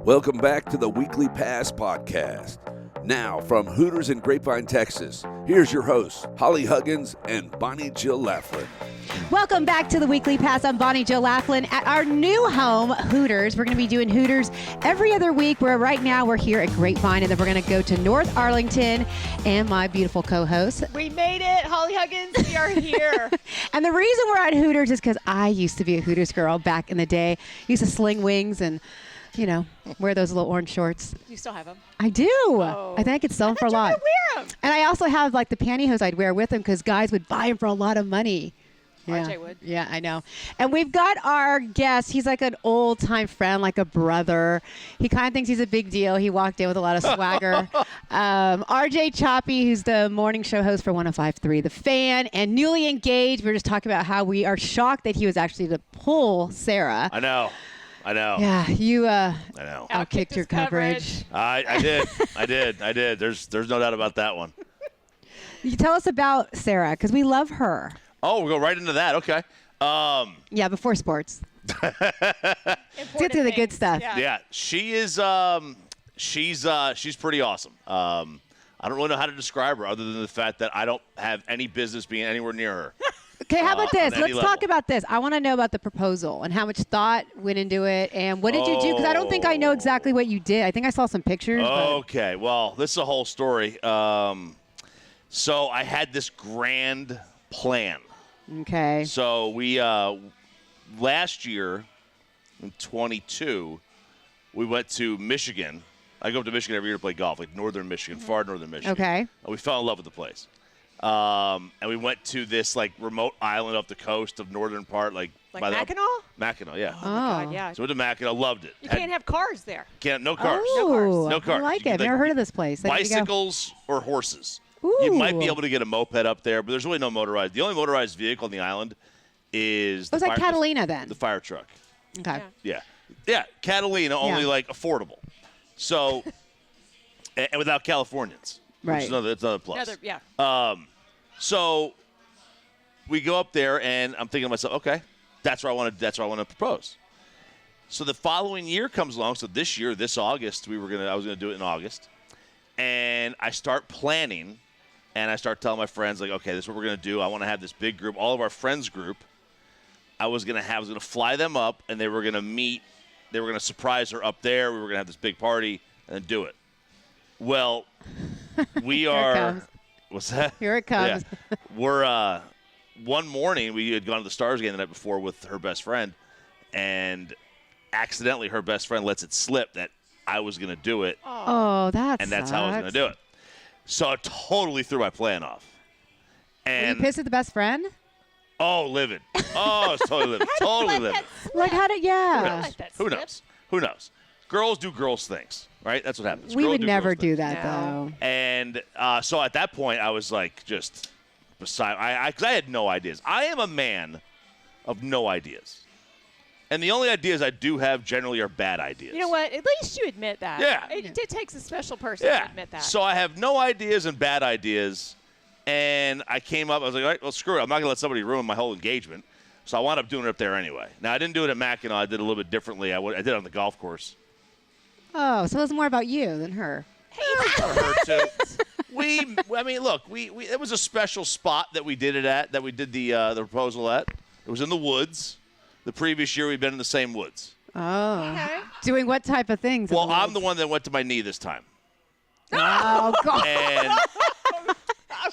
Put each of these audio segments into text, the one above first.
Welcome back to the Weekly Pass Podcast. Now, from Hooters in Grapevine, Texas, here's your hosts, Holly Huggins and Bonnie Jill Laughlin. Welcome back to the Weekly Pass. I'm Bonnie Jill Laughlin at our new home, Hooters. We're going to be doing Hooters every other week, where right now we're here at Grapevine, and then we're going to go to North Arlington, and my beautiful co-host. We made it, Holly Huggins. We are here. And the reason we're at Hooters is because I used to be a Hooters girl back in the day. Used to sling wings and, you know, wear those little orange shorts. You still have them? I do. Oh. I think I could sell them for a lot. Wear them. And I also have like the pantyhose I'd wear with them because guys would buy them for a lot of money. Yeah. RJ would. Yeah, I know. And we've got our guest. He's like an old-time friend, like a brother. He kind of thinks he's a big deal. He walked in with a lot of swagger. RJ Choppy, who's the morning show host for 105.3 The Fan, and newly engaged. We were just talking about how we are shocked that he was actually to pull Sarah. I know. Yeah, you I know. outkicked your coverage. I did. There's no doubt about that one. You tell us about Sarah, because we love her. Oh, we'll go right into that. Okay. Yeah, before sports. Let's get to the good stuff. Yeah, she is. She's pretty awesome. I don't really know how to describe her other than the fact that I don't have any business being anywhere near her. Okay, how about this? On any Let's talk about this. I want to know about the proposal and how much thought went into it, and what did you do? Because I don't think I know exactly what you did. I think I saw some pictures. Okay, well, this is a whole story. So I had this grand plan. Okay. So we last year in 22, we went to Michigan. I go up to Michigan every year to play golf, like northern Michigan, far northern Michigan. Okay. And we fell in love with the place. And we went to this like remote island off the coast of northern part, like by Mackinac? Mackinac, yeah. Oh, my God, yeah. So we went to Mackinac, loved it. You can't have cars there. No cars. Oh, No cars. I like You it. I've can, never heard of this place. I need to go. Bicycles or horses. Ooh. You might be able to get a moped up there, but there's really no motorized. The only motorized vehicle on the island is Was that Catalina then? The fire truck. Okay. Yeah, Catalina, only like affordable. So, and without Californians. Right. That's another plus. Yeah. So we go up there, and I'm thinking to myself, okay, that's where I want to propose. So the following year comes along. So this year, this August, I was gonna do it in August, and I start planning, and I start telling my friends, like, okay, this is what we're gonna do. I want to have this big group, all of our friends group. I was gonna fly them up, and they were gonna meet. They were gonna surprise her up there. We were gonna have this big party and then do it. Well, we are. What's that? Here it comes. Yeah. We're one morning we had gone to the Stars game the night before with her best friend, and accidentally her best friend lets it slip that I was going to do it. Oh, that's how I was going to do it. So it totally threw my plan off. And were you pissed at the best friend? Oh, livid. Oh, it's totally livid. Totally livid. Like how did Who knows? Girls do girls things, right? That's what happens. We Girls would never do things. that though. And so at that point, I was like just beside. Because I had no ideas. I am a man of no ideas, and the only ideas I do have generally are bad ideas. You know what? At least you admit that. Yeah. It takes a special person to admit that. So I have no ideas and bad ideas, and I came up. I was like, all right, well, screw it. I'm not gonna let somebody ruin my whole engagement. So I wound up doing it up there anyway. Now I didn't do it at Mackinac. I did it a little bit differently. I did it on the golf course. Oh, so it was more about you than her. For her too. It was a special spot that we did it at, that we did the proposal at. It was in the woods. The previous year we'd been in the same woods. Oh. Okay. Doing what type of things? Well, I'm the one that went to my knee this time. Oh, God. And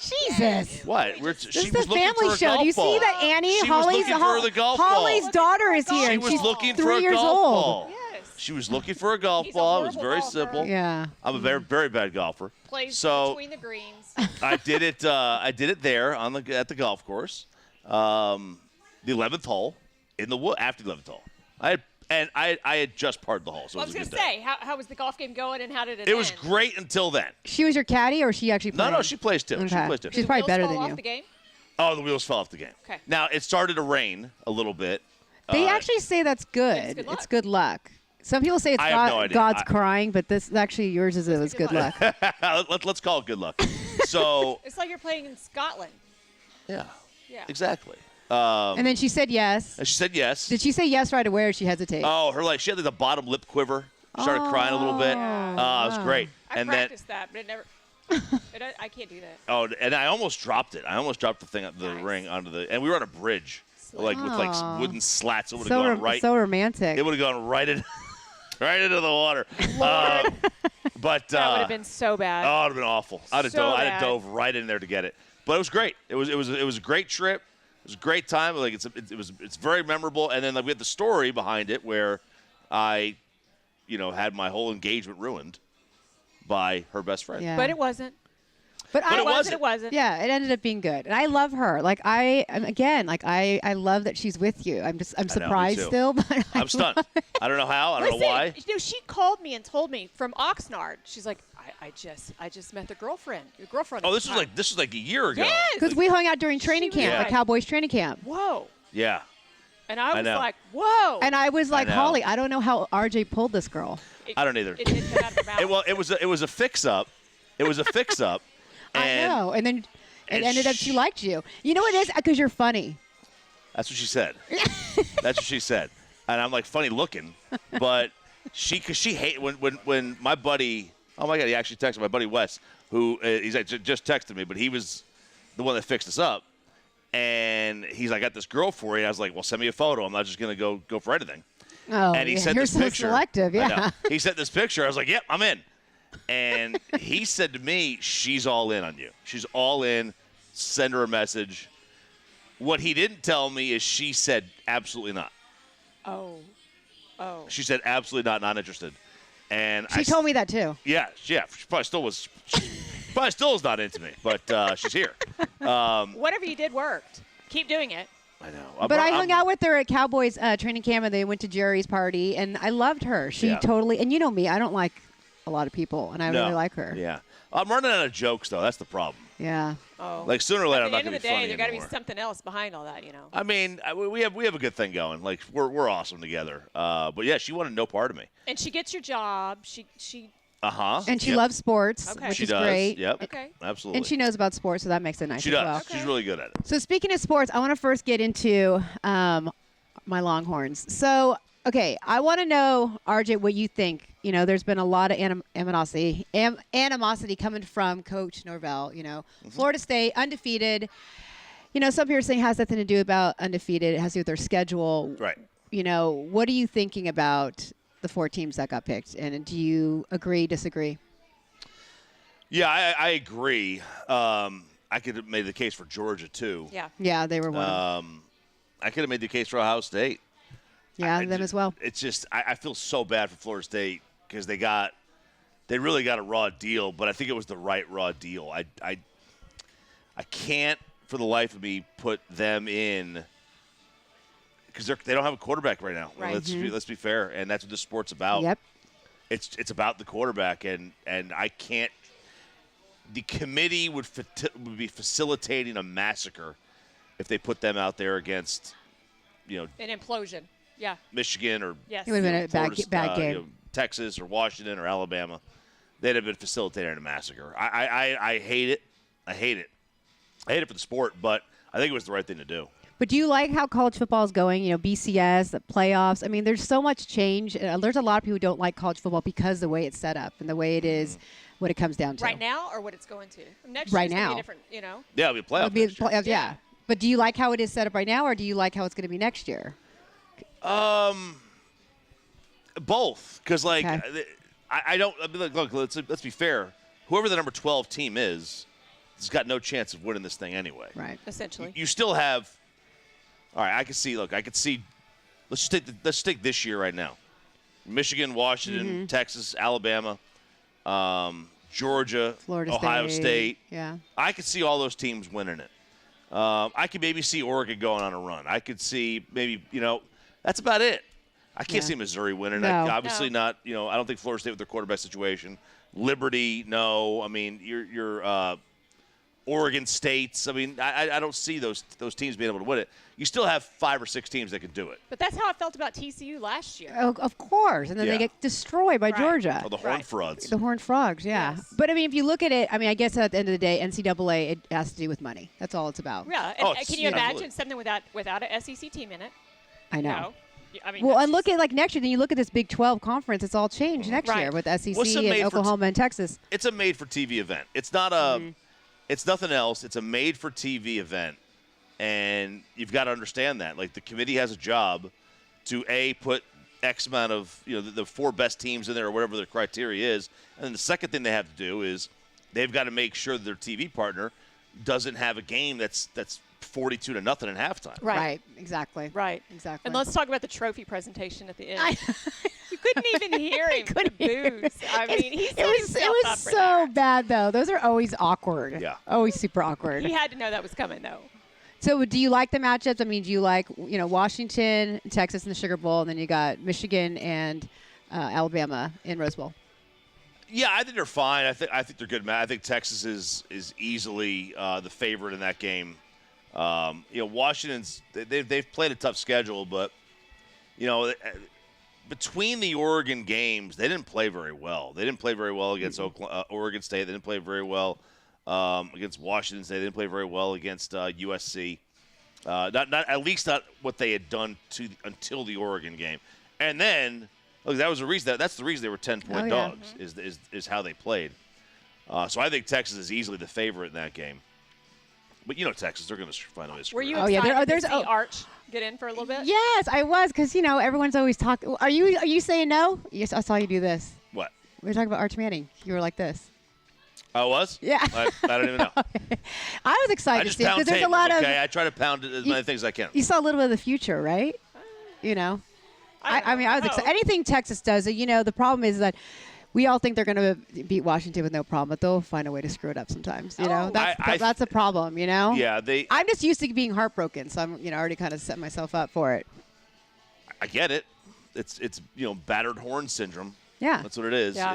Jesus. what? This is a family show. Do you see that Annie? She was looking for the golf ball. Holly's daughter is here. She was She's looking 3 for a years golf old. ball. Yes. She was looking for a golf He's a ball. It was horrible very golfer. simple. Yeah. I'm a very, very bad golfer. Plays So between the greens. I did it. I did it there at the golf course. The 11th hole in the wood after the 11th hole. I had just parred the hole, so I it was was a going good to day. say, how was the golf game going, and how did it end? It was great until then. She was your caddy, or she actually played? No, she plays too. Okay. She plays too. She's Did probably the better wheels than fall you. off the game? Oh, the wheels fell off the game. Okay. Now, it started to rain a little bit. They actually say that's good. It's good luck. It's good luck. Some people say it's I have no idea. God's crying, but this actually yours is it was good luck. Let's call it good luck. So It's like you're playing in Scotland. yeah, Yeah. exactly. And then she said yes. And she said yes. Did she say yes right away, or she hesitate? Oh, she had like the bottom lip quiver. Started crying a little bit. It was great. I practiced that, but it never. I can't do that. Oh, and I almost dropped it. I almost dropped the ring onto the. And we were on a bridge, with wooden slats. It would have gone right. So romantic. It would have gone right into the water. But that would have been so bad. Oh, it would have been awful. I'd have dove right in there to get it. But it was great. It was a great trip. It was a great time. Like it's very memorable. And then we had the story behind it where I, had my whole engagement ruined by her best friend. Yeah. But it wasn't. But it wasn't. Yeah, it ended up being good, and I love her. Like I love that she's with you. I'm surprised still, but I'm stunned. I don't know how. I don't know why. She called me and told me from Oxnard. She's like, I just met your girlfriend. Oh, this was like a year ago. Yes, because we hung out during training camp, like Cowboys training camp. Whoa. Yeah. And I was like, whoa. And I was like, Holly, I don't know how RJ pulled this girl. I don't either. It didn't come out of her mouth. It was a fix-up. It was a fix-up. I know. And then it ended up she liked you. You know what it is? Because you're funny. That's what she said. That's what she said. And I'm like, funny looking. But she hate when my buddy, oh my God, he actually texted my buddy Wes, who he's like, just texted me, but he was the one that fixed us up. And he's like, I got this girl for you. I was like, well, send me a photo. I'm not just going to go for anything. Oh, and he sent you're this so picture. Selective, yeah. He sent this picture. I was like, yep, I'm in. And he said to me, she's all in on you. She's all in. Send her a message. What he didn't tell me is she said absolutely not. Oh. She said absolutely not interested. And she told me that too. Yeah. She probably still is not into me, but she's here. Whatever you did worked. Keep doing it. I know. But I hung out with her at Cowboys training camp, and they went to Jerry's party, and I loved her. She totally, and you know me, I don't like a lot of people, and I really like her. Yeah. I'm running out of jokes, though. That's the problem. Yeah. Oh. Like, sooner or later, I'm not going to be funny At the end of the day, there got to anymore. be something else behind all that, I mean, we have a good thing going. Like, we're awesome together. But, yeah, she wanted no part of me. And she gets your job. She And she loves sports, which is great. Yep. Okay. Absolutely. And she knows about sports, so that makes it nice She as does. well. Okay. She's really good at it. So speaking of sports, I want to first get into my Longhorns. So, okay, I want to know, RJ, what you think. There's been a lot of animosity coming from Coach Norvell. Florida State, undefeated. Some people are saying it has nothing to do about undefeated. It has to do with their schedule. Right. What are you thinking about the 4 teams that got picked? And do you agree, disagree? Yeah, I agree. I could have made the case for Georgia, too. Yeah. Yeah, they were one. I could have made the case for Ohio State. Yeah, them as well. It's just I feel so bad for Florida State because they really got a raw deal, but I think it was the right raw deal. I can't for the life of me put them in because they don't have a quarterback right now. Right. Let's be fair, and that's what this sport's about. Yep. It's about the quarterback, and I can't. The committee would be facilitating a massacre if they put them out there against, an implosion. Yeah. Michigan or yes. It would have been a bad game. Texas or Washington or Alabama. They'd have been facilitating a massacre. I hate it. I hate it. I hate it for the sport, but I think it was the right thing to do. But do you like how college football is going? BCS, the playoffs. I mean, there's so much change. There's a lot of people who don't like college football because the way it's set up and the way it is, what it comes down to. Right now, or what it's going to? Next right year's now. Be different, Yeah, it'll be playoffs. Playoffs, yeah. But do you like how it is set up right now, or do you like how it's going to be next year? Both, because Okay. I don't. I mean, look, let's be fair. Whoever the number 12 team is, has got no chance of winning this thing anyway. Right. Essentially. You still have. All right, I could see. Look, I could see. Let's take this year right now. Michigan, Washington, Texas, Alabama, Georgia, Florida Ohio State. Yeah. I could see all those teams winning it. I could maybe see Oregon going on a run. I could see maybe, that's about it. I can't see Missouri winning. No. Obviously not, I don't think Florida State with their quarterback situation. Liberty, no. I mean, your Oregon States. I mean, I don't see those teams being able to win it. You still have 5 or 6 teams that can do it. But that's how I felt about TCU last year. Oh, of course. And then they get destroyed by Georgia. Oh, the Horned Frogs. The Horned Frogs, yeah. Yes. But, I mean, if you look at it, I guess at the end of the day, NCAA, it has to do with money. That's all it's about. Yeah. And can you imagine something without an SEC team in it? I know. I mean, Well, that's and look just- at like next year. Then you look at this Big 12 conference. It's all changed next Right. year with SEC What's the and made for Oklahoma and Texas. It's a made-for-TV event. It's not a. It's nothing else. It's a made-for-TV event, and you've got to understand that. Like the committee has a job to put X amount of the 4 best teams in there or whatever their criteria is, and then the second thing they have to do is they've got to make sure that their TV partner doesn't have a game that's 42-0 at halftime. Right. Exactly. Right. Exactly. And let's talk about the trophy presentation at the end. You couldn't even hear him. couldn't hear The boos. I mean, he set it himself was up for so that. bad though. Those are always awkward. Yeah. Always super awkward. He had to know that was coming, though. So do you like the matchups? I mean, do you like Washington, Texas in the Sugar Bowl, and then you got Michigan and Alabama in Rose Bowl? Yeah, I think they're fine. I think they're good. I think Texas is easily the favorite in that game. Washington's they've played a tough schedule, but between the Oregon games, they didn't play very well. They didn't play very well against Oregon State. They didn't play very well against Washington State. They didn't play very well against USC. Not at least not what they had done until the Oregon game. And then look, that was the reason. That's the reason they were 10-point dogs. Is how they played. So I think Texas is easily the favorite in that game. But Texas, they're going to find a way to screw Were you it up. excited there's to see Arch get in for a little bit? Yes, I was, because everyone's always talking. Are you saying no? Yes, I saw you do this. What? We were talking about Arch Manning. You were like this. I was? Yeah. I don't even know. I was excited I to just see it pound because there's a tables, lot okay? of. I try to pound as many things as I can. You saw a little bit of the future, right? I mean, I was excited. Anything Texas does, the problem is that we all think they're going to beat Washington with no problem, but they'll find a way to screw it up sometimes. That's a problem. Yeah, I'm just used to being heartbroken, so I'm already kind of set myself up for it. I get it. It's battered horn syndrome. Yeah. That's what it is. Yeah.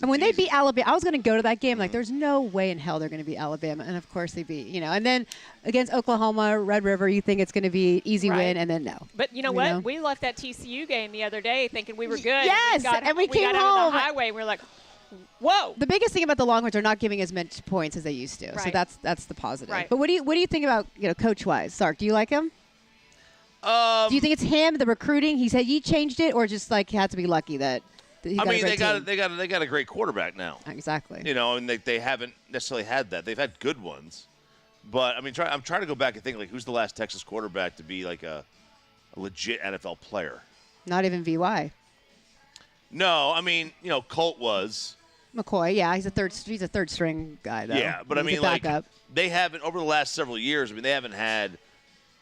And when they easy. beat Alabama, I was going to go to that game. Like, there's no way in hell they're going to beat Alabama. And, of course, they beat, And then against Oklahoma, Red River, you think it's going to be an easy win, and then no. But you know what? We left that TCU game the other day thinking we were good. Yes, and we came got home. out of the highway, and we were like, whoa. The biggest thing about the Longhorns are not giving as much points as they used to. So Right. that's the positive. Right. But what do you think about, coach-wise? Sark, do you like him? Do you think it's him, the recruiting? He said he changed it, or just like had to be lucky that he got a great team? they got a great quarterback now. Exactly. And they haven't necessarily had that. They've had good ones, but I mean, I'm trying to go back and think like who's the last Texas quarterback to be like a legit NFL player? Not even VY. No, I mean Colt was. McCoy, yeah, he's a third string guy though. Yeah, but I He's mean a backup. they haven't over the last several years. I mean they haven't had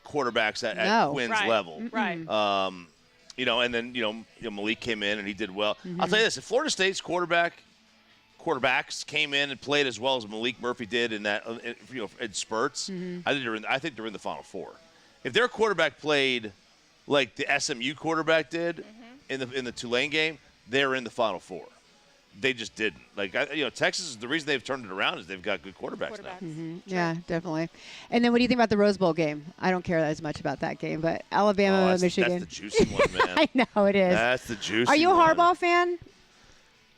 quarterbacks at Quinn's Right. level. Right. And then Malik came in and he did well. Mm-hmm. I'll tell you this: if Florida State's quarterbacks came in and played as well as Malik Murphy did in that, in spurts, Mm-hmm. I think they're in the Final Four. If their quarterback played like the SMU quarterback did in the Tulane game, they're in the Final Four. They just didn't. Like Texas. The reason they've turned it around is they've got good quarterbacks now. Mm-hmm. Yeah, definitely. And then what do you think about the Rose Bowl game? I don't care as much about that game, but Alabama, Michigan. That's the juicy one, man. I know it is. That's the juicy Are you a one. Harbaugh fan?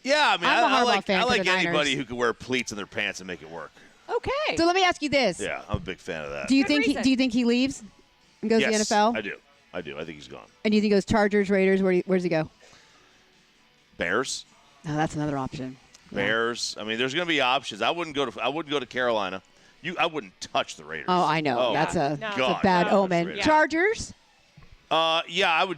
Yeah, I mean, I'm a Harbaugh fan I for like the Niners. anybody who can wear pleats in their pants and make it work. Okay. So let me ask you this. Yeah, I'm a big fan of that. Do you Good think reason. do you think he leaves and goes to the NFL? I do. I think he's gone. And do you think he goes Chargers, Raiders? Where does he go? Bears. No, that's another option. Yeah. Bears. I mean, there's going to be options. I wouldn't go to Carolina. I wouldn't touch the Raiders. Oh, I know. Oh, That's a God, bad no. omen. Yeah. Chargers? Yeah, I would.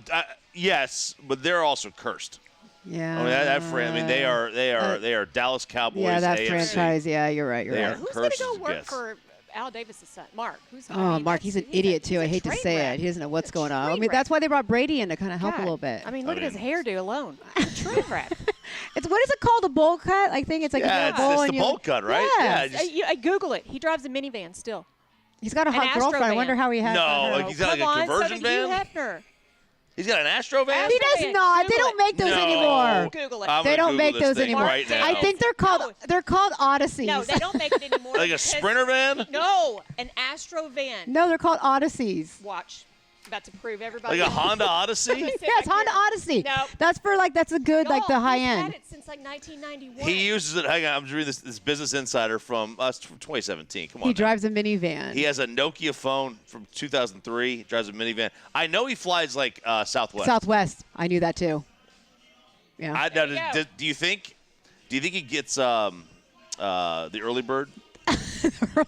Yes, but they're also cursed. Yeah. I mean, that friend. They are Dallas Cowboys. Yeah, that AFC. franchise. Yeah, you're right. You're They right. are Who's going to cursed go as work guess. for Al Davis' son? Mark. Oh, Mark, he's an idiot, too. I hate to say it. He doesn't know what's going on. I mean, that's why they brought Brady in to kind of help a little bit. I mean, look at his hairdo alone. A train wreck. What is it called? A bowl cut? I think it's like Yeah, a it's bowl. the bowl cut, right? Yes. Yeah, I Google it. He drives a minivan still. He's got a An hot girlfriend. I Astro wonder van. how he has No, her. like he's got like Come a on, conversion so did Hugh van. Hefner. He's got an Astro van. He Astro does van. not. They Google don't it. make those No. anymore. Google it. I'm They gonna don't make Google those this thing anymore. right now. I think they're called Odysseys. No, they don't make it anymore. like a because- Sprinter van. No, an Astro van. No, they're called Odysseys. Watch. About to prove everybody. Like a Honda Odyssey. Yeah, it's Honda Odyssey. No. That's for that's a good Y'all, the high he's end. had it since since like 1991. He uses it. Hang on, I'm just reading this Business Insider from 2017. Come on. He drives a minivan. He has a Nokia phone from 2003. He drives a minivan. I know he flies like Southwest. Southwest. I knew that too. Yeah. Do you think he gets the early bird?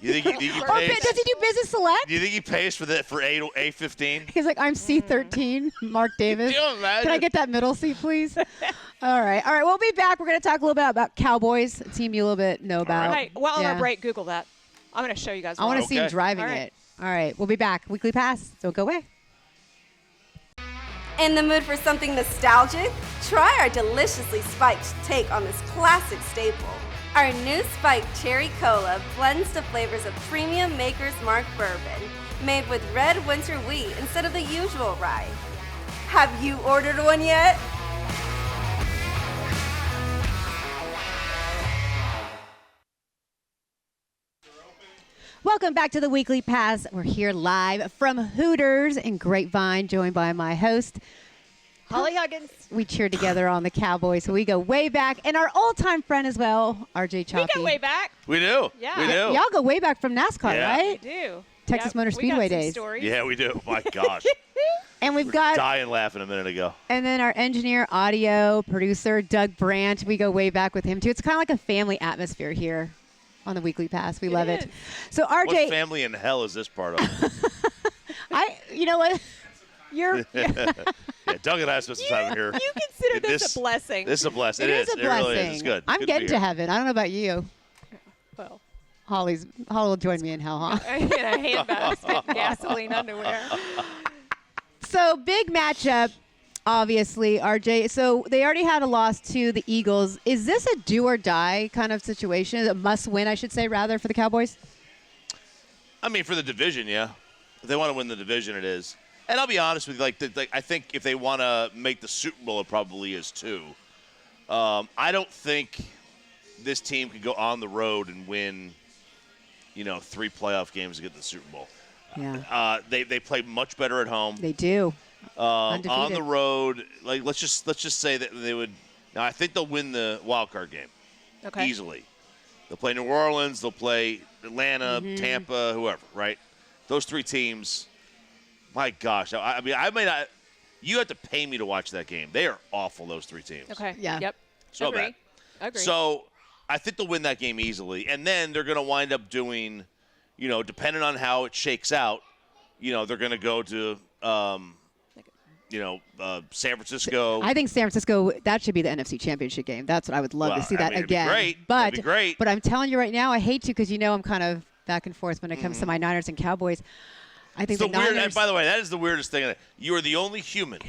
You think he Or pays, does he do business select? do you think he pays for that for A15? He's like, I'm C13, Mark Davis. Can you imagine? Can I get that middle seat, please? All right. We'll be back. We're going to talk a little bit about Cowboys, a team you a little bit know about. All right. While on Yeah. our break, Google that. I'm going to show you guys. I want to why. see him Okay. driving All right. it. All right. We'll be back. Weekly Pass. Don't go away. In the mood for something nostalgic? Try our deliciously spiked take on this classic staple. Our new spiked cherry cola blends the flavors of premium Maker's Mark bourbon, made with red winter wheat instead of the usual rye. Have you ordered one yet? Welcome back to the Weekly Pass. We're here live from Hooters in Grapevine, joined by my host. Holly Huggins. We cheered together on the Cowboys, so we go way back. And our old-time friend as well, RJ Choppy. We go way back. We do. Yeah. We do. Y'all go way back from NASCAR, Yeah. We right? do. Texas Yep. Motor We got Speedway some days. stories. Yeah, we do. My gosh. And we've got, Dying laughing a minute ago. and then our engineer, audio, producer, Doug Brandt. We go way back with him, too. It's kind of like a family atmosphere here on the Weekly Pass. We love it. is. So, What RJ, family in hell is this part of? you know what? You're Yeah, Doug and I spent some time here. You consider this a blessing. This is a blessing. it is a It blessing. really is. It's good. I'm Good getting be to here. heaven. I don't know about you. Well, Holly will join me in hell, huh? in a handbasket, gasoline underwear. So big matchup, obviously, RJ. So they already had a loss to the Eagles. Is this a do or die kind of situation? A must win, I should say, rather, for the Cowboys? I mean, for the division, yeah. If they want to win the division, it is. And I'll be honest with you, I think if they want to make the Super Bowl, it probably is too. I don't think this team could go on the road and win, 3 playoff games to get to the Super Bowl. Yeah. They play much better at home. They do. On Undefeated. the road, let's just say that they would. Now I think they'll win the wild card game Okay. easily. They'll play New Orleans, they'll play Atlanta, Tampa, whoever. Right? Those 3 teams. My gosh, I mean, I may not. You have to pay me to watch that game. They are awful. Those 3 teams. Okay. Yeah. Yep. So Agree. bad. Agree. So I think they'll win that game easily, and then they're going to wind up doing, depending on how it shakes out, they're going to go to, San Francisco. I think San Francisco, that should be the NFC Championship game. That's what I would love to Well, see I that mean, it'd be again. great. But, That'd be great. But I'm telling you right now, I hate to because I'm kind of back and forth when it comes to my Niners and Cowboys. I think It's the the weird. Niners. And by the way, that is the weirdest thing. You are the only human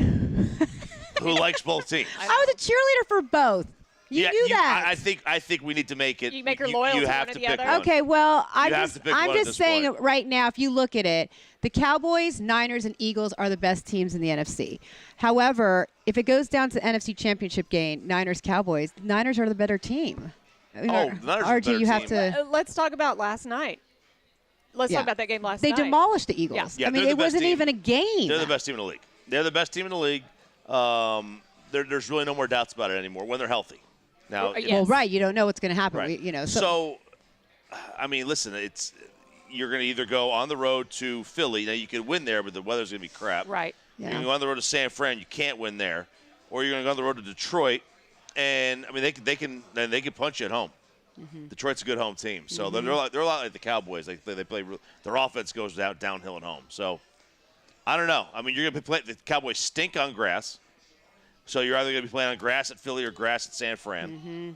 who likes both teams. I was a cheerleader for both. You knew that. I think we need to make it. You make her loyal You to have one or to the pick other? one. Okay, well, You have to pick I'm one at just this saying point. right now, if you look at it, the Cowboys, Niners, and Eagles are the best teams in the NFC. However, if it goes down to the NFC Championship game, Niners, Cowboys, Niners are the better team. the Niners are the RG, better you have team. to. Let's talk about last night. Let's Yeah. talk about that game last They night. demolished the Eagles. Yeah. Yeah, I mean, they're the it best wasn't team. even a game. They're the best team in the league. They're the best team in the league. There's really no more doubts about it anymore when they're healthy. Now, Well, yeah. Well, Yes. right. You don't know what's going to happen. right. So, I mean, listen, you're going to either go on the road to Philly. Now you could win there, but the weather's going to be crap. Right. Yeah. You're going to go on the road to San Fran. You can't win there, or you're going to go on the road to Detroit, and I mean they can punch you at home. Mm-hmm. Detroit's a good home team, so they're a lot like the Cowboys. They play their offense goes downhill at home. So I don't know. I mean, you're going to play the Cowboys stink on grass, so you're either going to be playing on grass at Philly or grass at San Fran. Mm-hmm.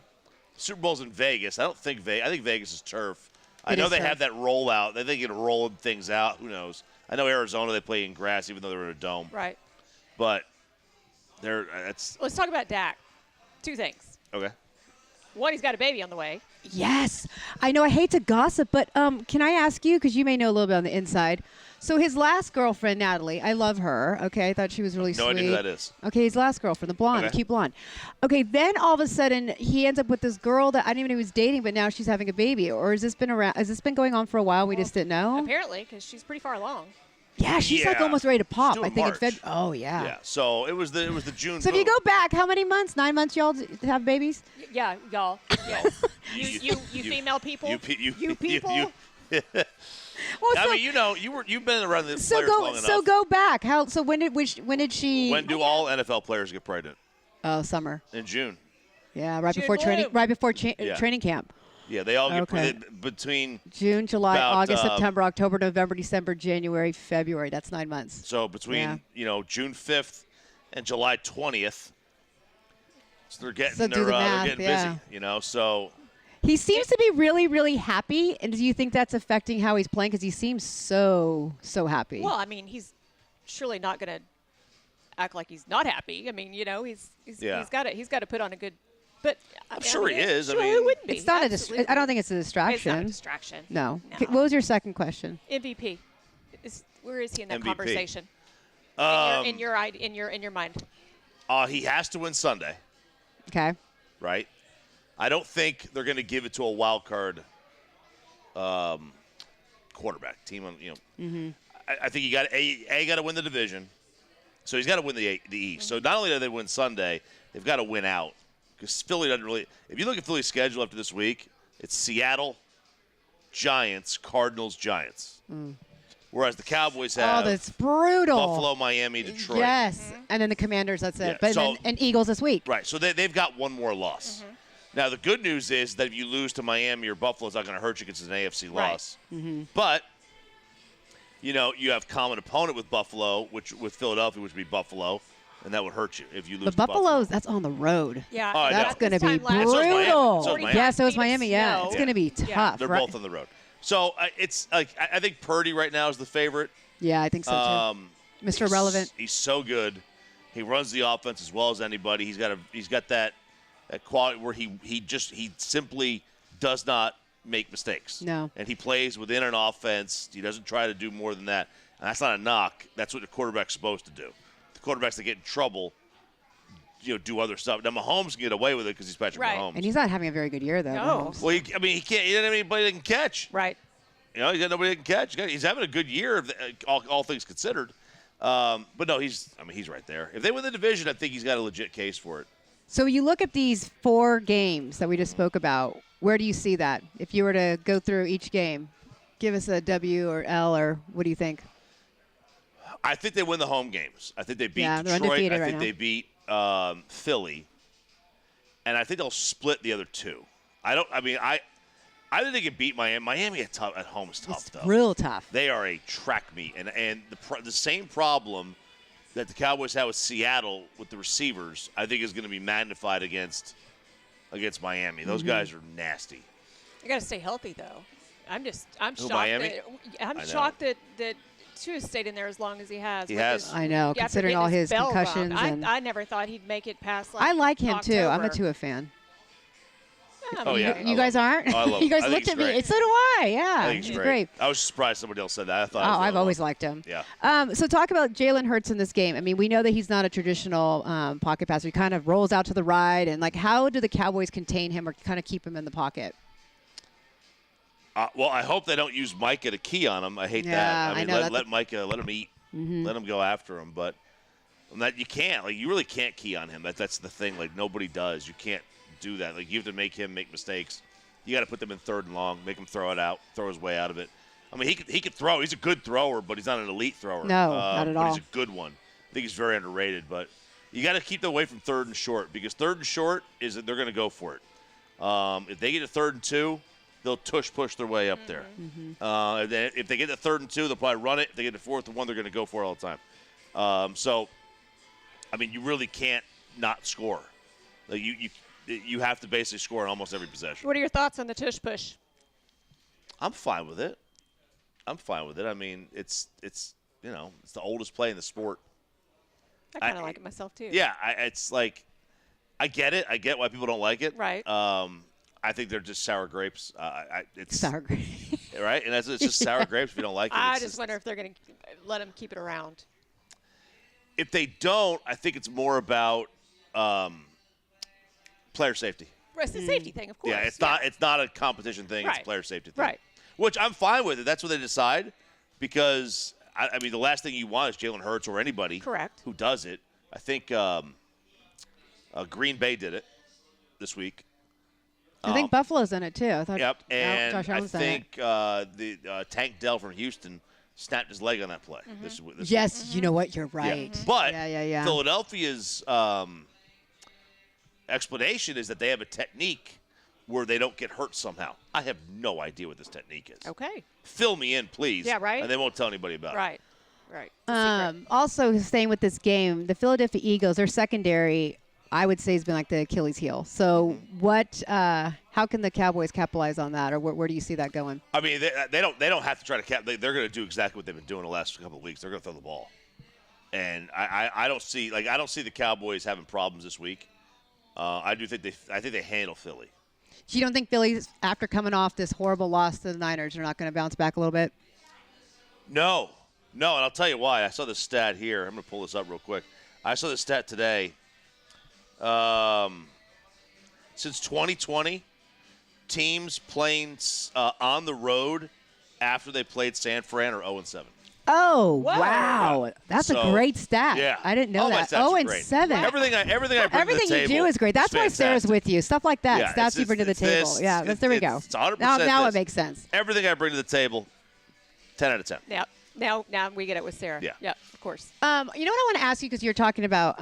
Super Bowl's in Vegas. I think Vegas is turf. I It know is they turf. have that rollout. They can roll things out. Who knows? I know Arizona they play in grass even though they're in a dome. Right. But that's Let's talk about Dak. 2 things. okay. One, he's got a baby on the way. Yes. I know I hate to gossip, but can I ask you, because you may know a little bit on the inside. So his last girlfriend, Natalie, I love her. Okay, I thought she was really No sweet. idea who that is. Okay, his last girlfriend, the blonde, Okay. the cute blonde. Okay, then all of a sudden he ends up with this girl that I didn't even know he was dating, but now she's having a baby. Or has this been around? Has this been going on for a while? We just didn't know. Apparently, because she's pretty far along. Yeah, she's like Yeah. almost ready to pop. She's I doing think in March. February. Oh, yeah. Yeah. So it was the June. So if you go back, how many months? 9 months, y'all have babies? Yeah, y'all. Yes. you female people. You people. Well, I so, mean, you've been around the so players go long enough. so go back. How? So when did she? When do all NFL players get pregnant? Oh, summer. In June. Yeah, right June before training. blue. Right before Yeah. training camp. Yeah, they all get Okay. between. June, July, About, August, September, October, November, December, January, February. That's 9 months. So between Yeah. June 5th and July 20th, so they're getting So do the math, they're getting yeah. busy. So He seems to be really, really happy. And do you think that's affecting how he's playing? Because he seems so happy. Well, I mean, he's surely not going to act like he's not happy. I mean, he's Yeah. he's got to put on a good. But I'm sure he is. I Sure, mean, who wouldn't be? it's not Absolutely. I don't think it's a distraction. It's not a distraction. No. No. Okay, what was your second question? MVP. Where is he in that MVP. conversation? In your mind. He has to win Sunday, Okay. right? I don't think they're going to give it to a wild card quarterback team. I think you got to win the division, so he's got to win the East. So not only do they win Sunday, they've got to win out because Philly doesn't really. If you look at Philly's schedule after this week, it's Seattle, Giants, Cardinals, Giants. Whereas the Cowboys have Oh, that's brutal. Buffalo, Miami, Detroit. Yes. And then the Commanders, that's it. Yeah, But so- and Eagles this week. Right, so they've got one more loss. Now, the good news is that if you lose to Miami or Buffalo, it's not going to hurt you because it's an AFC Right. loss. But, you have common opponent with Buffalo, with Philadelphia, which would be Buffalo, and that would hurt you if you lose But to Buffalo. Buffalo's, that's on the road. Yeah. Oh, I know. That's going to This be time last So is year, Miami. brutal. So is Miami. Yeah, so is 45 Miami. feet of Yeah, snow. it's going to be Yeah. tough. They're right? both on the road. So it's like I think Purdy right now is the favorite. Yeah, I think so too. Mr. Relevant. He's so good. He runs the offense as well as anybody. He's got that quality where he simply does not make mistakes. No. And he plays within an offense. He doesn't try to do more than that. And that's not a knock. That's what the quarterback's supposed to do. The quarterbacks that get in trouble, do other stuff. Now Mahomes can get away with it because he's Patrick Right. Mahomes. And he's not having a very good year, though. No. Mahomes. Well, he can't. He doesn't have anybody that can catch. Right. He's got nobody that can catch. He's having a good year, all things considered. But no, he's right there. If they win the division, I think he's got a legit case for it. So you look at these 4 games that we just spoke about. Where do you see that? If you were to go through each game, give us a W or L, or what do you think? I think they win the home games. I think they beat Yeah, they're Detroit. undefeated I right think now. they beat Philly, and I think they'll split the other 2. I think they can beat Miami. Miami at home is tough, It's though. real tough. They are a track meet, and the same problem that the Cowboys had with Seattle with the receivers, I think is going to be magnified against Miami. Those guys are nasty. You got to stay healthy though. I'm Who, shocked Miami? I'm I know. shocked that Tua stayed in there as long as he has. He with has. his- I know, after considering getting all his bell rung. concussions. And I never thought he'd make it past. I like him, too. I'm a October. Tua fan. Oh, yeah. You guys aren't? Oh, I love you him. guys I think looked he's at me. great. So do I. Yeah. I think he's he's great. I was surprised somebody else said that. I thought. Oh, I've always liked him. Yeah. So talk about Jalen Hurts in this game. I mean, we know that he's not a traditional pocket passer. He kind of rolls out to the right. And, how do the Cowboys contain him or kind of keep him in the pocket? Well, I hope they don't use Micah to key on him. I hate Yeah, that. I know, let Micah let him eat, let him go after him. But that you can't. You really can't key on him. That's the thing. Nobody does. You can't do that. You have to make him make mistakes. You got to put them in 3rd and long, make him throw it out, throw his way out of it. I mean, he could throw. He's a good thrower, but he's not an elite thrower. No, not at but all. He's a good one. I think he's very underrated. But you got to keep them away from 3rd and short because 3rd and short is that they're going to go for it. If they get to 3rd and 2, they'll push their way up there. And then if they get to 3rd and 2, they'll probably run it. If they get to 4th and 1, they're going to go for it all the time. You really can't not score. You have to basically score in almost every possession. What are your thoughts on the tush push? I'm fine with it. I mean, it's the oldest play in the sport. I kind of like it myself too. Yeah, I get it. I get why people don't like it. Right. I think they're just sour grapes. It's Sour grapes. right, and it's just sour grapes if you don't like it. I It's just wonder if they're going to let him keep it around. If they don't, I think it's more about player safety. It's a safety thing, of course. Yeah, it's not a competition thing. It's Right. a player safety thing. Right. Which I'm fine with it. That's what they decide because I mean, the last thing you want is Jalen Hurts or anybody Correct. who does it. I think Green Bay did it this week. I think Buffalo's in it too. I thought. Yep, and Josh I Allen's done it. think the Tank Dell from Houston snapped his leg on that play. This Yes, you know what? You're right. But Yeah. Philadelphia's explanation is that they have a technique where they don't get hurt somehow. I have no idea what this technique is. Okay. Fill me in, please. Yeah, right. And they won't tell anybody about it. Right. Right. Also, staying with this game, the Philadelphia Eagles, their secondary, I would say, has been like the Achilles heel. So, how can the Cowboys capitalize on that, or where do you see that going? I mean, they don't have to try to they're going to do exactly what they've been doing the last couple of weeks. They're going to throw the ball, and I don't see the Cowboys having problems this week. I think they handle Philly. So you don't think Philly, after coming off this horrible loss to the Niners, are not going to bounce back a little bit? No, and I'll tell you why. I saw this stat here. I'm going to pull this up real quick. I saw this stat today. Since 2020, teams playing on the road after they played San Fran are 0-7. Oh, wow. That's a great stat. Yeah. I didn't know All my that. stats are 0-7. great. Everything I bring to the Everything you table do is great. That's why Sarah's fantastic. with you. Stuff like that. Yeah, Stats you bring to the table. There we go. It's 100% Now it this. makes sense. Everything I bring to the table, 10 out of 10. Yep. Now we get it with Sarah. Yeah. Yep, of course. You know what I want to ask you, because you're talking about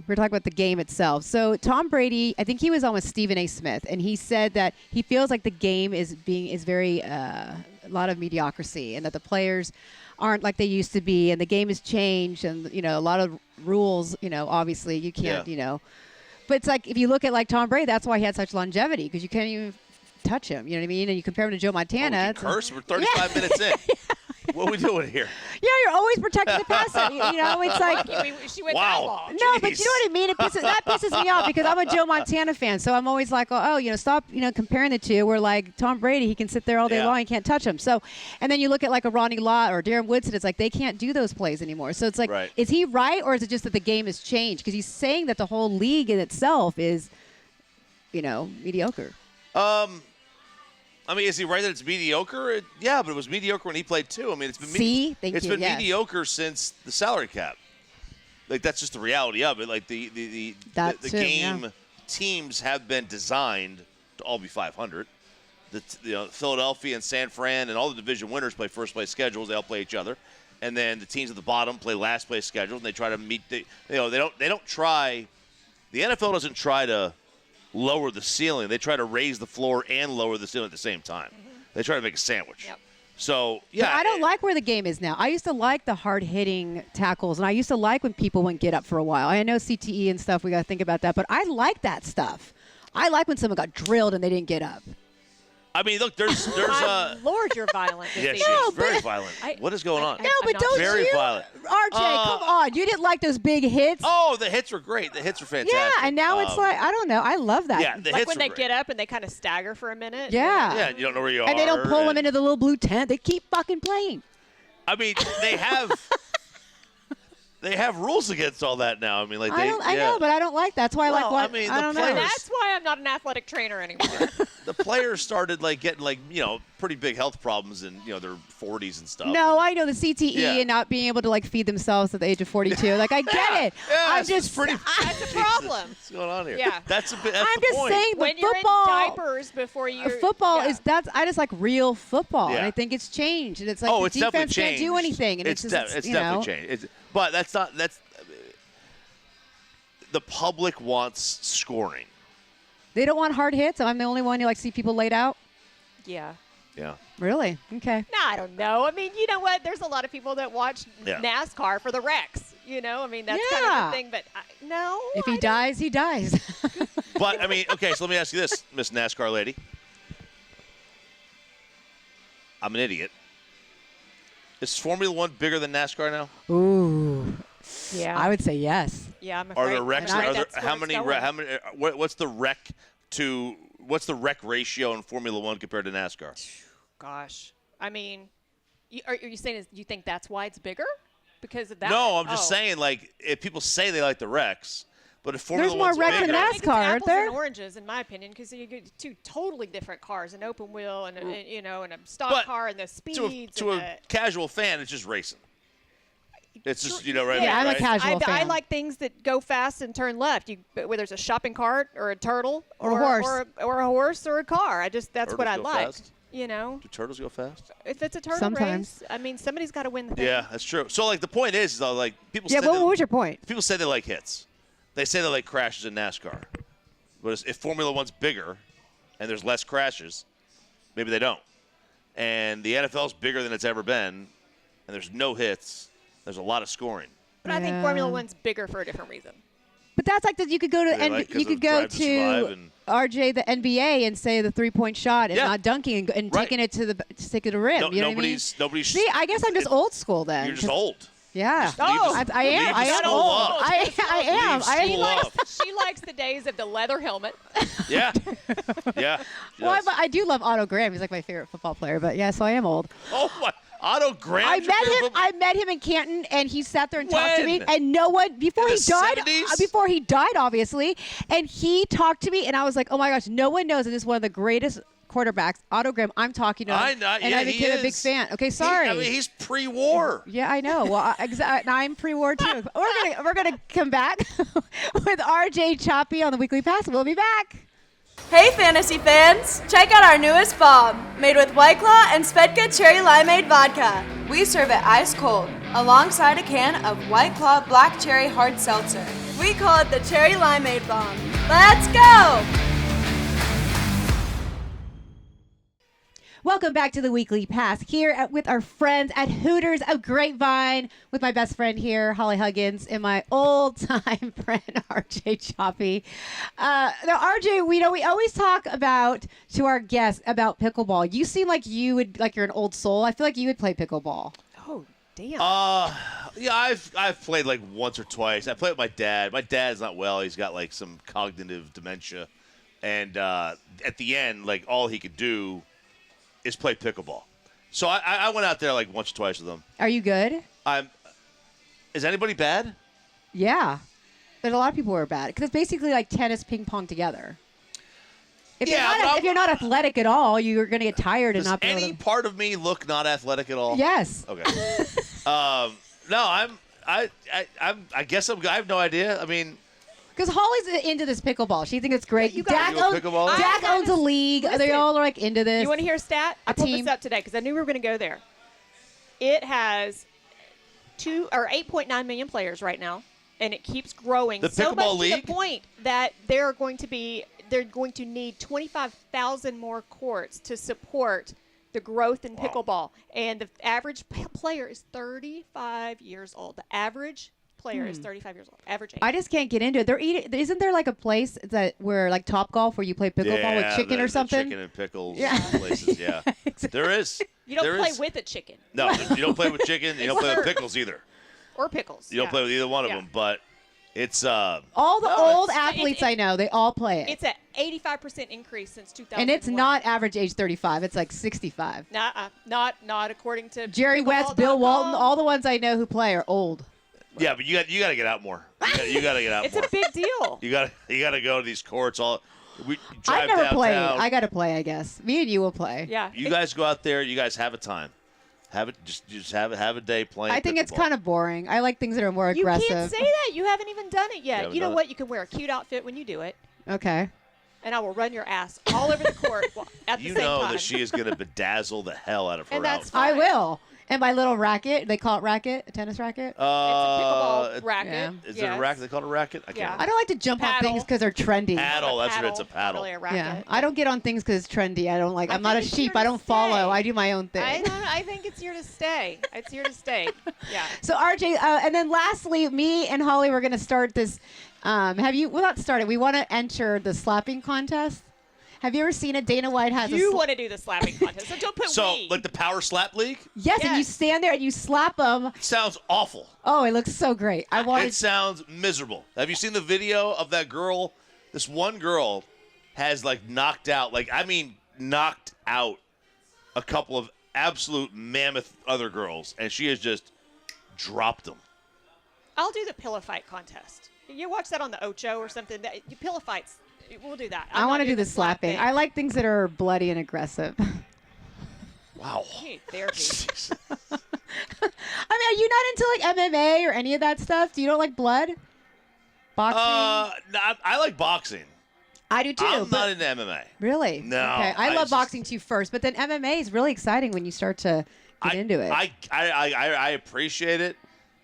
we're talking about the game itself. So Tom Brady, I think he was on with Stephen A. Smith, and he said that he feels like the game is very a lot of mediocrity, and that the players aren't like they used to be, and the game has changed, and a lot of rules. Obviously you can't. But it's like if you look at like Tom Brady, that's why he had such longevity, because you can't even touch him. You know what I mean? And you compare him to Joe Montana. Oh, curse? We're 35 minutes in. What are we doing here? Yeah, you're always protecting the passer. It's like She went Wow. that long. no, but you know what I mean. That pisses me off, because I'm a Joe Montana fan, so I'm always like, stop, comparing the two. Where like Tom Brady, he can sit there all day long, you can't touch him. So, and then you look at like a Ronnie Lott or Darren Woodson, it's like they can't do those plays anymore. So it's like, Is he right, or is it just that the game has changed? Because he's saying that the whole league in itself is, mediocre. I mean, is he right that it's mediocre? Yeah, but it was mediocre when he played too. I mean, it's been mediocre since the salary cap. Like, that's just the reality of it. Like the game teams have been designed to all be 500. Philadelphia and San Fran and all the division winners play first place schedules. They all play each other, and then the teams at the bottom play last place schedules. And they try to meet. They don't try. The NFL doesn't try to lower the ceiling. They try to raise the floor and lower the ceiling at the same time. They try to make a sandwich. Yep. So, But I don't like where the game is now. I used to like the hard-hitting tackles, and I used to like when people wouldn't get up for a while. I know CTE and stuff, we got to think about that, but I like that stuff. I like when someone got drilled and they didn't get up. I mean, look, there's My Lord, you're violent. yeah, this she's evening. very violent. What is going on? No, but not don't very you? violent. RJ, come on. You didn't like those big hits? Oh, the hits were great. The hits were fantastic. Yeah, and now it's like, I don't know. I love that. Yeah, the Like hits when were they great. get up and they kind of stagger for a minute. Yeah. Yeah, you don't know where you are. And they don't pull them into the little blue tent. They keep fucking playing. I mean, they have rules against all that now. I mean, like I know, but I don't like that. That's why I like Well, what I mean, I the don't know. players- That's why I'm not an athletic trainer anymore. the players started like getting pretty big health problems in their 40s and stuff. No, I know the CTE Yeah. and not being able to like feed themselves at the age of 42. Like I get it. Yeah, I'm it's just pretty. That's a problem. What's going on here? Yeah. That's I'm the just point. saying the When you're football. in diapers before you Football is I just like real football, and Yeah. I think it's changed, and it's like Oh, the it's definitely defense can't changed. do anything, and it's it's just definitely changed. But that's the public wants scoring. they don't want hard hits. I'm the only one who like see people laid out. Yeah. Yeah. Really? Okay. No, I don't know. I mean, you know what? There's a lot of people that watch Yeah. NASCAR for the wrecks. I mean, that's kind Yeah. of the thing. But no. If he dies, he dies. But I mean, okay. So let me ask you this, Miss NASCAR lady. I'm an idiot. Is Formula One bigger than NASCAR now? Ooh. Yeah. I would say yes. Yeah, I'm Are afraid. there wrecks? I'm afraid Are there that's where how it's many? going. How many? What's the wreck ratio in Formula One compared to NASCAR? Gosh. I mean, are you saying you think that's why it's bigger? Because of that? No, I'm just Oh. saying, like, if people say they like the wrecks, but if Formula There's more One's wrecks than bigger, I think it's NASCAR, aren't apples there? and oranges, in my opinion, because you get two totally different cars, an open wheel and a stock But car, and the speeds. to a and casual fan, it's just racing. It's just, right? Yeah, I'm a right? casual I fan. like things that go fast and turn left. Whether there's a shopping cart or a turtle Or a horse. or a horse or a car. That's Turtles what I go like. fast? You know, Do turtles go fast? if it's a turtle Sometimes. race, I mean, somebody's got to win the thing. Yeah, that's true. So, like, the point is, though, like, people Yeah, say what was your point? people say they like hits. They say they like crashes in NASCAR. But if Formula One's bigger and there's less crashes, maybe they don't. And the NFL's bigger than it's ever been, and there's no hits. There's a lot of scoring. But I think Yeah. Formula One's bigger for a different reason. But that's like that. You could go to They like 'cause you of could go Drive to Survive to and- RJ the NBA and say the 3-point shot and Yeah. not dunking and Right. taking it to the stick of the rim. No, you know what I mean? nobody's. See, I guess I'm just old school then. You're just 'cause- old. Yeah. Just leave Oh, the- I am. leave I the am school old. up. I am. Leave I school am. up. She likes the days of the leather helmet. Yeah. Yeah. Well, Yes. I do love Otto Graham. He's like my favorite football player. But yeah, so I am old. Oh, my. Otto Graham. I met him in Canton, and he sat there and talked to me. When? And no one before In he the died. 70s? Before he died, obviously, and he talked to me, and I was like, oh my gosh, no one knows that this is one of the greatest quarterbacks, Otto Graham. I'm talking to him, I know, and yeah, I he became a big is. fan. Okay, sorry. I mean, he's pre-war. Yeah, I know. Well, I'm pre-war too. We're gonna come back with RJ Choppy on the Weekly Pass. We'll be back. Hey fantasy fans! Check out our newest bomb, made with White Claw and Svedka Cherry Limeade Vodka. We serve it ice cold, alongside a can of White Claw Black Cherry Hard Seltzer. We call it the Cherry Limeade Bomb. Let's go! Welcome back to the Weekly Pass here with our friends at Hooters of Grapevine with my best friend here, Holly Huggins, and my old-time friend, RJ Choppy. Now, RJ, we always talk about, to our guests, about pickleball. You seem like you're an old soul. I feel like you would play pickleball. Oh, damn. Yeah, I've played like once or twice. I played with my dad. My dad's not well. He's got like some cognitive dementia, and at the end, like all he could do is play pickleball. So I went out there like once or twice with him. Are you good? Is anybody bad? Yeah. There's a lot of people who are bad because it's basically like tennis, ping pong together. If you're not athletic at all, you're going to get tired and Does not be able any to. part of me look not athletic at all? Yes. Okay. No, I guess I have no idea. I mean, Because Holly's into this pickleball. She thinks it's great. You guys- You go pickleball? Dak owns a league. They Listen. all are like into this. You want to hear a stat? I pulled team. this up today because I knew we were going to go there. It has 8.9 million players right now, and it keeps growing The so pickleball much to league? the point that they're going to need 25,000 more courts to support the growth in pickleball. And the average player is 35 years old. The average player is 35 years old. Average age. I just can't get into it. Isn't there like a place where like Top Golf where you play pickleball with chicken or something? Chicken and pickles Yeah. places, yeah. There is. You don't There play is. with a chicken No, you don't play with chicken. You don't play with pickles either. or pickles. You don't play with either one of Yeah. them. But it's All the No, old it's- athletes I know, they all play it. It's an 85% increase since 2000. And it's not average age 35. It's like 65. Not according to Jerry West, Bill Walton, all the ones I know who play are old. yeah, but you got to get out more. You got to get out It's more. a big deal. You got to go to these courts. We I've drive never downtown. played. I got to play, I guess. Me and you will play. Yeah. You guys go out there. You guys have a time. Have it. Just have a day playing. I think it's pickleball. kind of boring. I like things that are more You aggressive. can't say that. You haven't even done it yet. haven't You know done what? it. You can wear a cute outfit when you do it, Okay. and I will run your ass all over the court at the You same know time. that she is going to bedazzle the hell out of her And that's outfit. fine. I will. And my little racket, they call it racket, a tennis racket. It's a pickleball racket. yeah. Is it a racket? They call it a racket? I can't Yeah. remember. I don't like to jump on Paddle. things because they're trendy. Paddle. That's what it's a Not paddle. really a racket. Yeah, I don't get on things because it's trendy. I don't like. I I'm not a think it's sheep. here I to don't follow. stay. I do my own thing. I think it's here to stay. It's here to stay. Yeah. So RJ, and then lastly, me and Holly were going to start this. Have you? Well, not started. We want to enter the slapping contest. Have you ever seen it? Dana White has. You want to do the slapping contest, so don't put So, we. like the Power Slap League? Yes, and you Yes. stand there and you slap them. Sounds awful. Oh, it looks so great. I want It sounds miserable. Have you seen the video of that girl? This one girl has knocked out, knocked out a couple of absolute mammoth other girls, and she has just dropped them. I'll do the pillow fight contest. You watch that on the Ocho or something. You pillow fights. We'll do that. I want to do the slapping. I like things that are bloody and aggressive. Wow. Therapy. I mean, are you not into like MMA or any of that stuff? Do you don't like blood? Boxing? No, I like boxing. I do too. I'm not into MMA. Really? No. Okay. I love boxing too first, but then MMA is really exciting when you start to get into it. I appreciate it.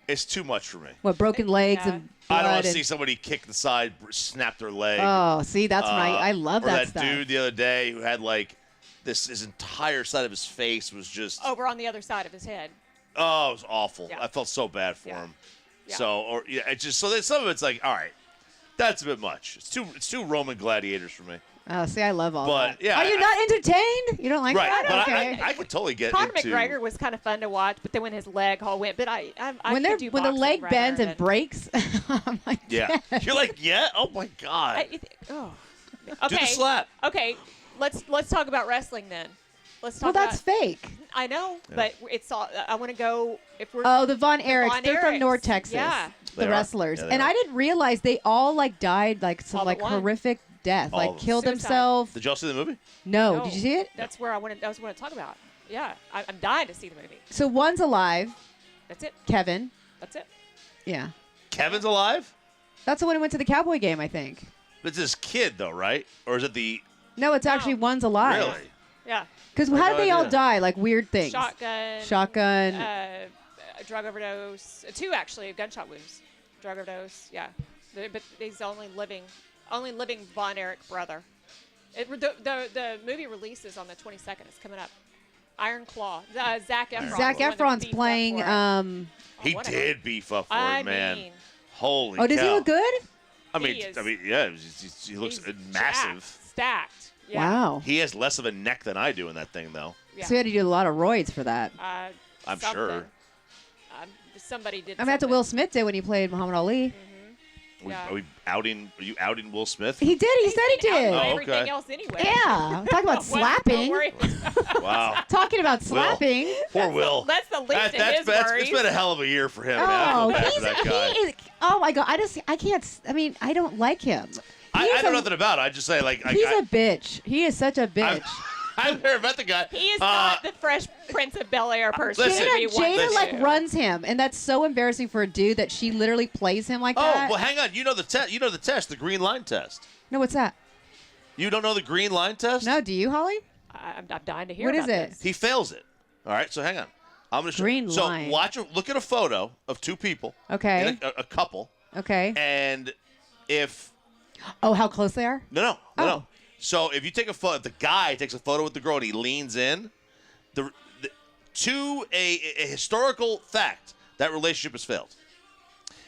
It's too much for me. What, broken legs and blood? I don't want to and- see somebody kick the side, snap their leg. Oh, see, that's when I love or that that stuff. dude the other day who had like his entire side of his face was just Over on the other side of his head. Oh, it was awful. Yeah. I felt so bad for Yeah. him. Yeah. So it's just so there's some of it's like, all right, that's a bit much. It's too Roman gladiators for me. Oh, see, I love all But, that. yeah, Are you not entertained? You don't like Right, that? but Okay. I could totally get Conor into McGregor was kind of fun to watch, but then when his leg all went, but I when could do when the boxing leg rather bends and than- breaks, I'm like, Yeah, yes. you're like, yeah, oh my god, Oh. do Okay. the slap. Okay, let's talk about wrestling then. Let's Well, talk that's about. fake. I know, but it's all. I want to go if we're. Oh, the Von Erichs. Von They're from Erichs. North Texas. Yeah. The They are. wrestlers. Yeah, they And are. I didn't realize they all like died like some All but like one. horrific death, All like of them. killed Suicide. himself. Did y'all see the movie? No, No, did you see it? That's where I wanted. That's what I want to talk about. Yeah, I'm dying to see the movie. So one's alive, That's it. Kevin. That's it. Yeah. Kevin's alive. That's the one who went to the Cowboy game, I think. It's his kid though, right? Or is it the No, it's actually one's alive. really? Yeah. Because I how had did no they all idea. die? Like weird things. Shotgun. Shotgun. Drug overdose. Two actually, gunshot wounds. Drug overdose. Yeah, but he's the only living Von Erich brother. The movie releases on the 22nd. It's coming up. Iron Claw. Zac Efron. Zac was the one that Efron's beefed up playing. for it. He what a- did beef up for I it, man. mean, Holy Oh, does he cow. look good? I mean, He is- yeah, he looks he's massive. jacked, stacked. Yeah. Wow. He has less of a neck than I do in that thing, though. Yeah. So he had to do a lot of roids for that. I'm Something. sure. Somebody did. I mean, that's what something. Will Smith did when he played Muhammad Ali. Yeah. Are you outing Will Smith? He did. He said he He's been out did. by Oh, everything okay. else anyway. Yeah. I'm talking about Don't slapping. worry. Wow. Talking about slapping. Poor Will. That's the least of his worries. It's been a hell of a year for him, man. I Oh, feel bad for that guy. he is. Oh my God. I can't. I mean, I don't like him. I He's know a- nothing about it. I just say, like, He's a bitch. He is such a bitch. I've never met the guy. He is not the Fresh Prince of Bel-Air person. Listen, that we want Jada to like do. runs him, and that's so embarrassing for a dude that she literally plays him like Oh, that. well, hang on. You know the test. You know the test, the green line test. No, what's that? You don't know the green line test? No, do you, Holly? I'm dying to hear What is about it? this. He fails it. All right, so hang on. I'm gonna show Green so line. look at a photo of two people. Okay. A couple. Okay. And if Oh, how close they are? no. Oh. So if you take a photo, if the guy takes a photo with the girl and he leans in, to a historical fact, that relationship has failed.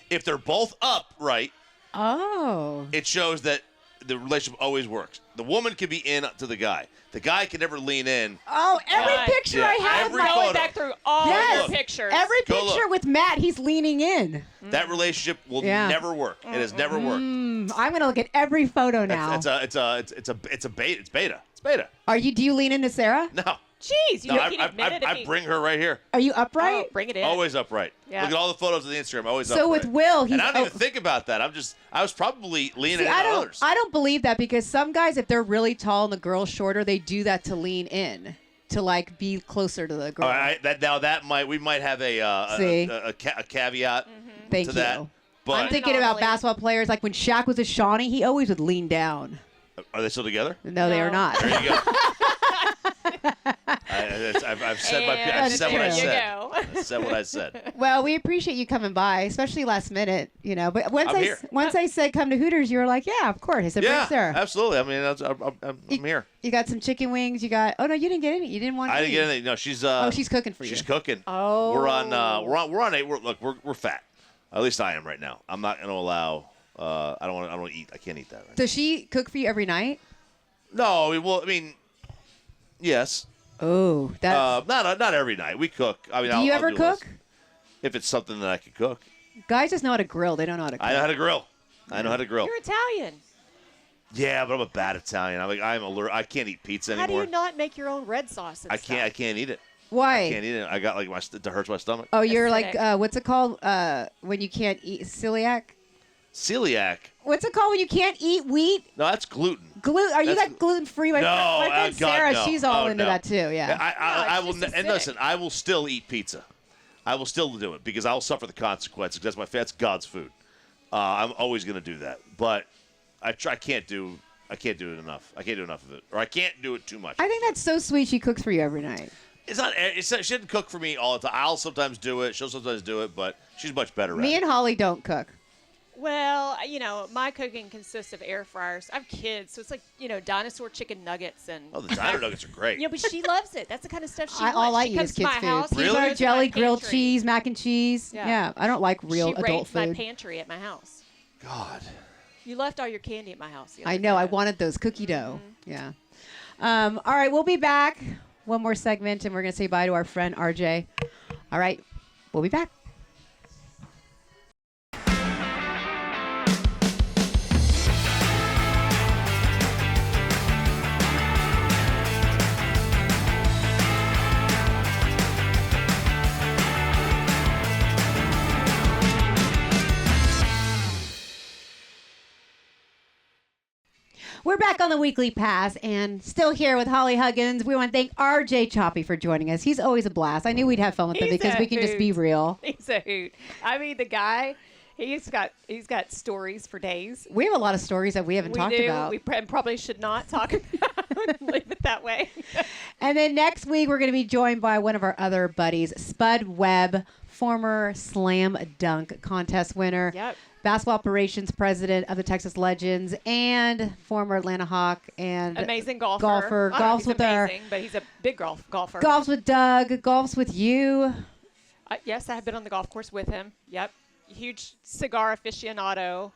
If they're both upright, Oh. it shows that the relationship always works. The woman can be in to the guy. The guy can never lean in. Oh, every God. picture Yeah, I have. every my- photo. Going back through all Yes. your pictures. Every Go picture look. with Matt, he's leaning in. That relationship will Yeah. never work. It has never worked. I'm gonna look at every photo now. It's beta. It's beta. Do you lean into Sarah? No. Jeez, you No, can't admit it. I bring her right here. Are you upright? Oh, bring it in. Always upright. Yeah. Look at all the photos of the Instagram. Always upright. So with Will, he's and I don't even think about that. I was probably leaning See, in I on don't. others. I don't believe that because some guys, if they're really tall and the girl's shorter, they do that to lean in, to like be closer to the girl. All right, we might have See? a caveat Thank to you. that. But I'm thinking about Anomaly. basketball players. Like when Shaq was with Shawnee, he always would lean down. are they still together? No, they are No. not. There you go. I've said And what I there you said. go. I said what I said. Well, we appreciate you coming by, especially last minute. You know, but once I'm here. once I said come to Hooters, you were like, yeah, of course. I said, Yeah, bring Sarah. absolutely. I mean, I'm here. You got some chicken wings. You got. Oh no, you didn't get any. You didn't want. I didn't any. get anything. No, she's. Oh, she's cooking for you. She's cooking. Oh. We're on eight. We're fat. At least I am right now. I'm not going to allow. I don't want to eat. I can't eat that. Right Does she cook for you every night? now. No. Well, I mean, yes. Oh, that's. Not every night. We cook. I mean, Do you I'll ever do less. cook? If it's something that I could cook, Guys just know how to grill. They don't know how to cook. I know how to grill. I know how to grill. You're Italian. Yeah, but I'm a bad Italian. I'm allergic. I can't eat pizza How do anymore. you not make your own red sauce and I can't eat it. Why? Can't eat it. I got like it hurts my stomach. Oh, you're Acidic. like, what's it called when you can't eat celiac? Celiac. What's it called when you can't eat wheat? No, that's gluten. Are you That's- like gluten free? My No, friend God, Sarah, no. she's all Oh, into no. that too. Yeah. I No, will. it's just And acidic. listen, I will still eat pizza. I will still do it because I'll suffer the consequences. That's God's food. I'm always going to do that, but I can't do it enough. I can't do enough of it, or I can't do it too much. I think that's so sweet. She cooks for you every night. She didn't cook for me all the time. I'll sometimes do it. She'll sometimes do it, but she's much better at it. Me and Holly don't cook. Well, my cooking consists of air fryers. I have kids, so it's like, dinosaur chicken nuggets and. Oh, the dino nuggets are great. But she loves it. That's the kind of stuff she All I she eat comes is to kids' my food. house. Really? Peanut butter, jelly, My grilled pantry. cheese, mac and cheese. Yeah, I don't like real she adult raided my food. pantry at my house. God. You left all your candy at my house. the I other know. day. I wanted those cookie dough. Yeah. All right, we'll be back. One more segment, and we're going to say bye to our friend RJ. All right, we'll be back. We're back on the Weekly Pass and still here with Holly Huggins. We want to thank RJ Choppy for joining us. He's always a blast. I knew we'd have fun with him He's because a we can just be hoot. real. He's a hoot. I mean, the guy, he's got stories for days. We have a lot of stories that we haven't talked about. We probably should not talk about. Leave it that way. And then next week, we're going to be joined by one of our other buddies, Spud Webb, former slam dunk contest winner. Yep. Basketball operations president of the Texas Legends and former Atlanta Hawk and Amazing golfer. golfer. I don't know if Golfs he's with our amazing, but he's a big golfer. golfs with Doug, golfs with you. Yes, I have been on the golf course with him. Yep. Huge cigar aficionado.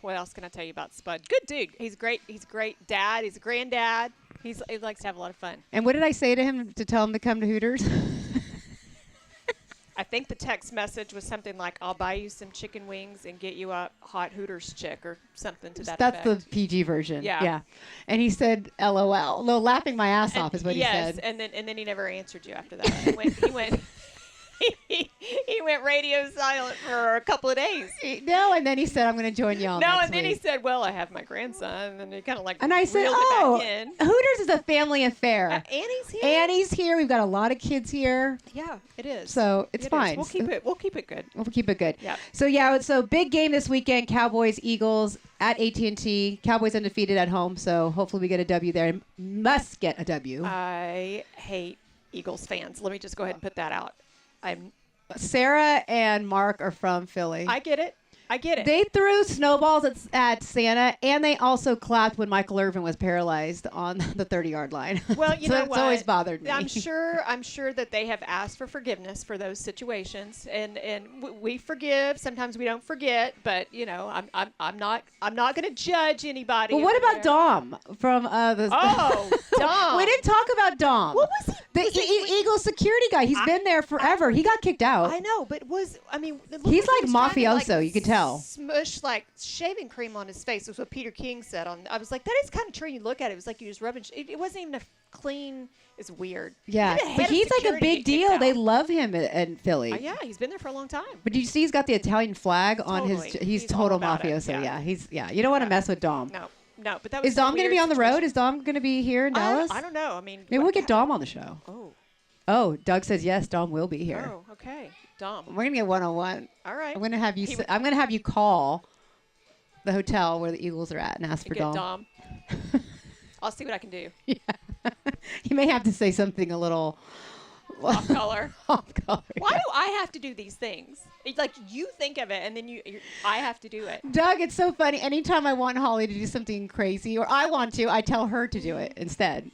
What else can I tell you about Spud? Good dude. He's great. He's a great dad. He's a granddad. He likes to have a lot of fun. And what did I say to him to tell him to come to Hooters? I think the text message was something like, I'll buy you some chicken wings and get you a hot Hooters chick or something to that That's effect. the PG version. Yeah. And he said, LOL. No, laughing my ass off is what he said. Yes, and then he never answered you after that. He went radio silent for a couple of days. No, and then he said, I'm going to join y'all No, next and then he week. said, well, I have my grandson. And then he kind of like And I said, reeled oh, it back in. Hooters is a family affair. Annie's here. Annie's here. We've got a lot of kids here. Yeah, it is. So it's It is. fine. We'll keep it good. We'll keep it good. Yeah. So big game this weekend, Cowboys, Eagles at AT&T. Cowboys undefeated at home, so hopefully we get a W there. Must get a W. I hate Eagles fans. Let me just go ahead and put that out. Sarah and Mark are from Philly. I get it. They threw snowballs at Santa, and they also clapped when Michael Irvin was paralyzed on the 30-yard line. Well, you so know it's what? always bothered me. I'm sure that they have asked for forgiveness for those situations, and we forgive. Sometimes we don't forget, but I'm not going to judge anybody. Well, what over about there. Dom from the? Oh, Dom. We didn't talk about Dom. What was he? The Eagles security guy. He's been there forever. He got kicked out. I know, but it looked He's he like was trying to, mafioso, you could tell. Smush like shaving cream on his face. Was what Peter King said. I was like, that is kind of true. You look at it, it was like he was rubbing. It wasn't even a clean. It's weird. Yeah, Even the head but of he's like a security big get kicked deal. out. They love him in Philly. Yeah, he's been there for a long time. But did you see he's got the Italian flag on his? Totally. He's He's all total about it, mafioso. yeah. You don't want to Yeah. mess with Dom. No, but that was Is Dom going to be on the road? Is Dom going to be here in Dallas? I don't know. I mean, Maybe we'll get Dom on the show. Oh, Doug says yes. Dom will be here. Oh, okay. Dom. We're gonna get one-on-one. All right. I'm gonna have you. I'm gonna have you call the hotel where the Eagles are at and ask for Get Dom. I'll see what I can do. You may have to say something a little Off color. off color. Why do I have to do these things? It's like you think of it and then I have to do it. Doug, it's so funny. Anytime I want Holly to do something crazy or I want to, I tell her to do it instead.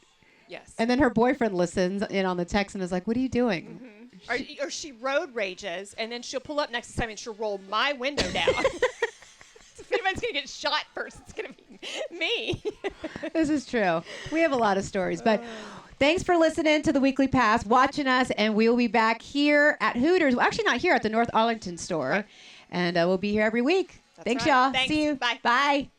Yes. And then her boyfriend listens in on the text and is like, "What are you doing?" Or she road rages and then she'll pull up next to something and she'll roll my window down. If anybody's going to get shot first, it's going to be me. This is true. We have a lot of stories, but thanks for listening to the Weekly Pass, watching us, and we'll be back here at Hooters. Well, actually, not here, at the North Arlington store, and we'll be here every week. Thanks, right. y'all. Thanks. See you. Bye. Bye.